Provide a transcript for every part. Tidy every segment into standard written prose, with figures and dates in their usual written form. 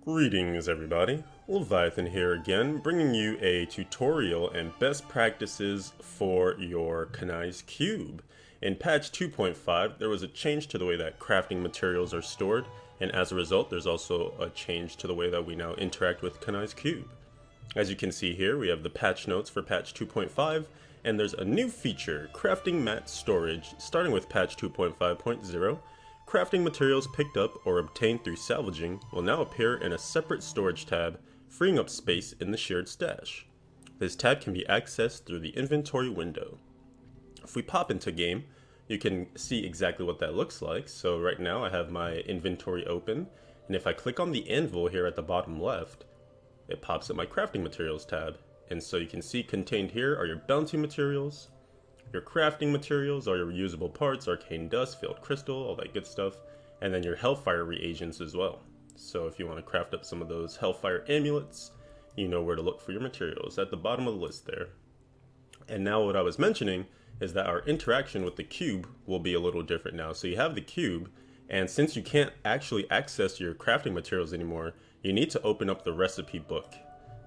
Greetings everybody, Leviathan here again, bringing you a tutorial and best practices for your Kanai's cube. In patch 2.5, there was a change to the way that crafting materials are stored, and as a result, there's also a change to the way that we now interact with Kanai's cube. As you can see here, we have the patch notes for patch 2.5, and there's a new feature, crafting mat storage, starting with patch 2.5.0. Crafting materials picked up or obtained through salvaging will now appear in a separate storage tab, freeing up space in the shared stash. This tab can be accessed through the inventory window. If we pop into game, you can see exactly what that looks like. So right now I have my inventory open, and if I click on the anvil here at the bottom left, it pops up my crafting materials tab. And so you can see contained here are your bounty materials, your crafting materials, all your reusable parts, arcane dust, failed crystal, all that good stuff, and then your hellfire reagents as well. So if you want to craft up some of those hellfire amulets, you know where to look for your materials at the bottom of the list there. And now what I was mentioning is that our interaction with the cube will be a little different now. So you have the cube, and since you can't actually access your crafting materials anymore, you need to open up the recipe book.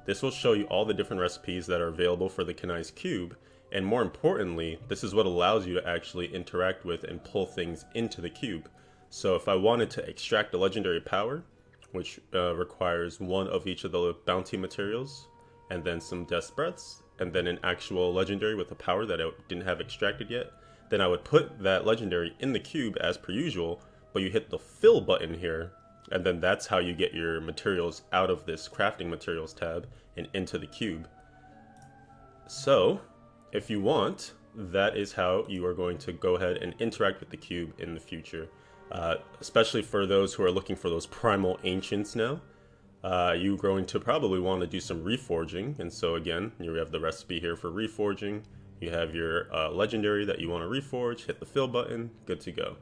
This will show you all the different recipes that are available for the Kanai's cube. And more importantly, this is what allows you to actually interact with and pull things into the cube. So if I wanted to extract a legendary power, which requires one of each of the bounty materials, and then some death breaths, and then an actual legendary with a power that I didn't have extracted yet, then I would put that legendary in the cube as per usual, but you hit the fill button here, and then that's how you get your materials out of this crafting materials tab and into the cube. So if you want, that is how you are going to go ahead and interact with the cube in the future. Especially for those who are looking for those primal ancients now. You're going to probably want to do some reforging. And so again, you have the recipe here for reforging. You have your legendary that you want to reforge, hit the fill button, good to go.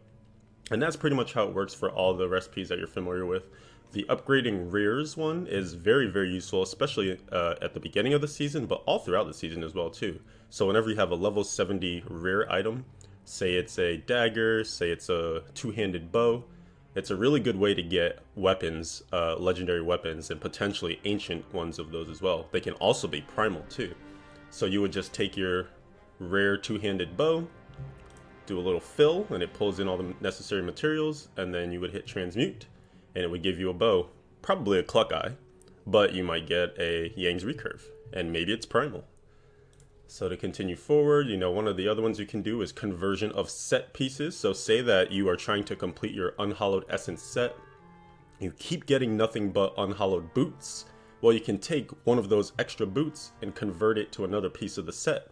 And that's pretty much how it works for all the recipes that you're familiar with. The upgrading rears one is very, very useful, especially at the beginning of the season, but all throughout the season as well too. So whenever you have a level 70 rear item, say it's a dagger, say it's a two-handed bow, it's a really good way to get weapons, legendary weapons, and potentially ancient ones of those as well. They can also be primal too. So you would just take your rare two-handed bow, do a little fill, and it pulls in all the necessary materials, and then you would hit transmute, and it would give you a bow, probably a cluck eye, but you might get a Yang's recurve, and maybe it's primal. So to continue forward, one of the other ones you can do is conversion of set pieces. So say that you are trying to complete your unhallowed essence set, you keep getting nothing but unhallowed boots. Well, you can take one of those extra boots and convert it to another piece of the set.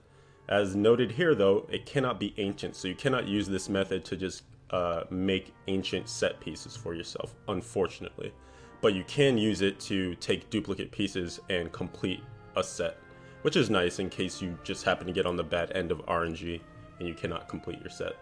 As noted here though, it cannot be ancient, so you cannot use this method to just make ancient set pieces for yourself, unfortunately. But you can use it to take duplicate pieces and complete a set, which is nice in case you just happen to get on the bad end of RNG and you cannot complete your set.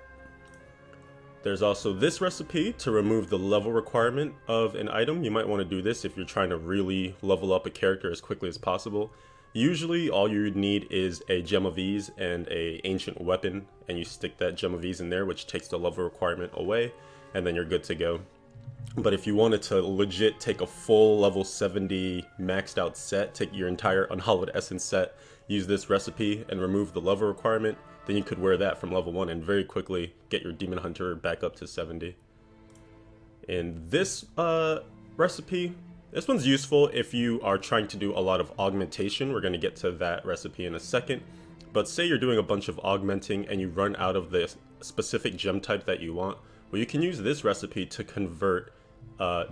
There's also this recipe to remove the level requirement of an item. You might want to do this if you're trying to really level up a character as quickly as possible. Usually all you need is a gem of ease and a ancient weapon, and you stick that gem of ease in there, which takes the level requirement away, and then you're good to go. But if you wanted to legit take a full level 70 maxed out set, take your entire unhallowed essence set, use this recipe and remove the level requirement, then you could wear that from level 1 and very quickly get your demon hunter back up to 70. In this recipe, this one's useful if you are trying to do a lot of augmentation. We're going to get to that recipe in a second. But say you're doing a bunch of augmenting and you run out of the specific gem type that you want. Well, you can use this recipe to convert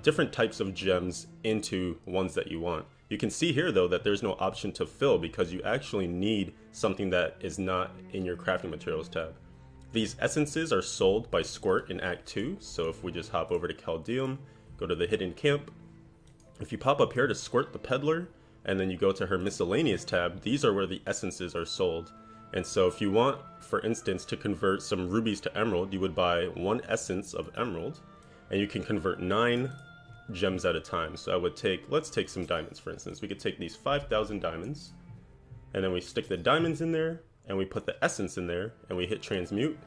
different types of gems into ones that you want. You can see here though that there's no option to fill because you actually need something that is not in your crafting materials tab. These essences are sold by Squirt in Act 2. So if we just hop over to Caldeum, go to the hidden camp. If you pop up here to Squirt the Peddler, and then you go to her miscellaneous tab, these are where the essences are sold. And so if you want, for instance, to convert some rubies to emerald, you would buy one essence of emerald, and you can convert 9 gems at a time. So let's take some diamonds for instance. We could take these 5,000 diamonds, and then we stick the diamonds in there, and we put the essence in there, and we hit transmute.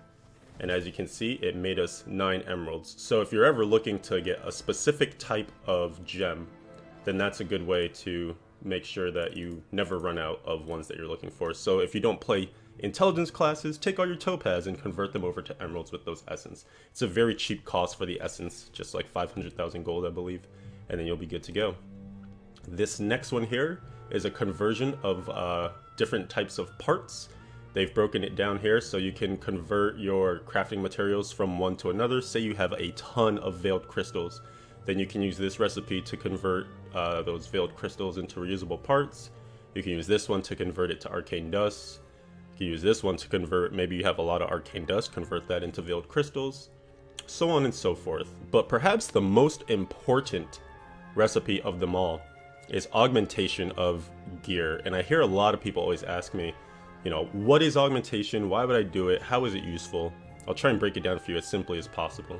And as you can see, it made us 9 emeralds. So if you're ever looking to get a specific type of gem, then that's a good way to make sure that you never run out of ones that you're looking for. So if you don't play intelligence classes, take all your topaz and convert them over to emeralds with those essence. It's a very cheap cost for the essence, just like 500,000 gold, I believe, and then you'll be good to go. This next one here is a conversion of different types of parts. They've broken it down here so you can convert your crafting materials from one to another. Say you have a ton of veiled crystals, then you can use this recipe to convert those veiled crystals into reusable parts. You can use this one to convert it to arcane dust. You can use this one to convert, maybe you have a lot of arcane dust, convert that into veiled crystals, so on and so forth. But perhaps the most important recipe of them all is Augmentation of Gear. And I hear a lot of people always ask me, you know, what is augmentation? Why would I do it? How is it useful? I'll try and break it down for you as simply as possible.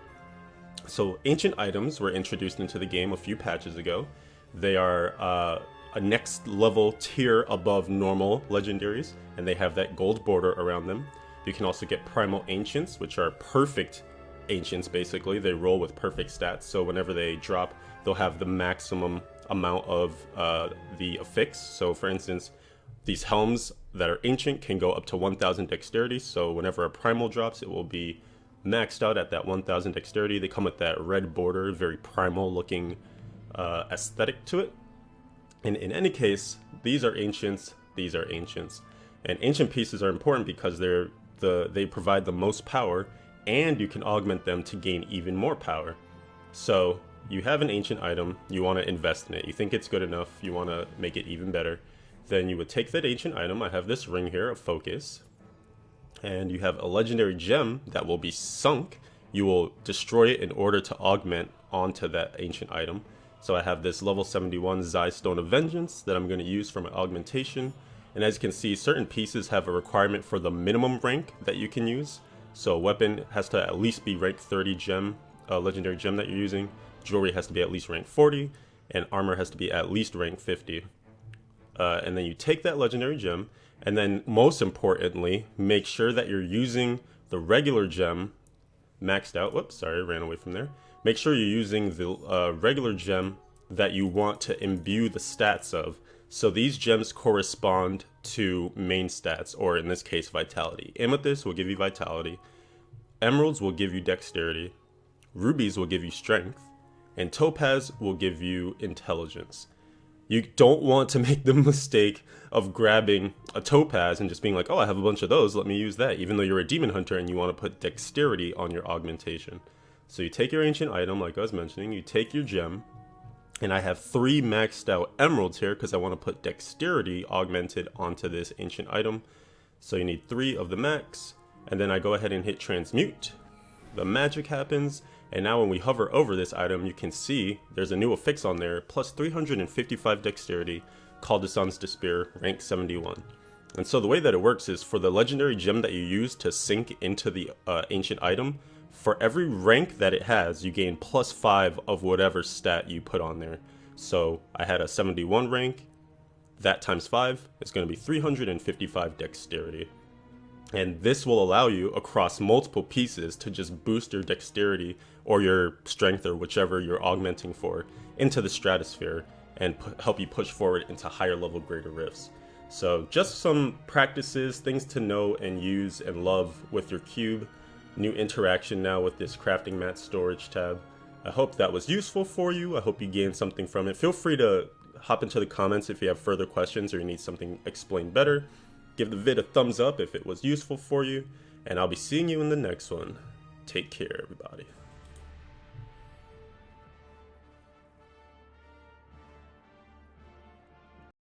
So ancient items were introduced into the game a few patches ago. They are a next level tier above normal legendaries, and they have that gold border around them. You can also get primal ancients, which are perfect ancients basically. They roll with perfect stats, so whenever they drop, they'll have the maximum amount of the affix. So for instance, these helms that are ancient can go up to 1000 dexterity, so whenever a primal drops, it will be maxed out at that 1000 dexterity. They come with that red border, very primal looking aesthetic to it. And in any case, these are ancients, these are ancients. And ancient pieces are important because they provide the most power, and you can augment them to gain even more power. So you have an ancient item, you want to invest in it, you think it's good enough, you want to make it even better, then you would take that ancient item. I have this ring here of focus, and you have a legendary gem that will be sunk. You will destroy it in order to augment onto that ancient item. So I have this level 71 Zai Stone of Vengeance that I'm going to use for my augmentation. And as you can see, certain pieces have a requirement for the minimum rank that you can use. So a weapon has to at least be rank 30 gem, legendary gem that you're using. Jewelry has to be at least rank 40, and armor has to be at least rank 50. And then you take that legendary gem, and then most importantly, make sure that you're using the regular gem maxed out. Whoops, sorry, I ran away from there. Make sure you're using the regular gem that you want to imbue the stats of. So these gems correspond to main stats, or in this case, vitality. Amethyst will give you vitality. Emeralds will give you dexterity. Rubies will give you strength. And topaz will give you intelligence. You don't want to make the mistake of grabbing a topaz and just being like, oh, I have a bunch of those, let me use that, even though you're a demon hunter and you want to put dexterity on your augmentation. So you take your ancient item, like I was mentioning, you take your gem, and I have 3 maxed out emeralds here because I want to put dexterity augmented onto this ancient item. So you need 3 of the max, and then I go ahead and hit transmute. The magic happens, and now when we hover over this item, you can see there's a new affix on there, plus 355 dexterity, called the Sun's Despair, rank 71. And so the way that it works is for the legendary gem that you use to sink into the ancient item, for every rank that it has, you gain plus 5 of whatever stat you put on there. So I had a 71 rank, that times 5 is going to be 355 dexterity. And this will allow you across multiple pieces to just boost your dexterity or your strength or whichever you're augmenting for into the stratosphere and help you push forward into higher level greater rifts. So just some practices, things to know and use and love with your cube. New interaction now with this crafting mat storage tab. I hope that was useful for you. I hope you gained something from it. Feel free to hop into the comments if you have further questions or you need something explained better. Give the vid a thumbs up if it was useful for you, and I'll be seeing you in the next one. Take care, everybody.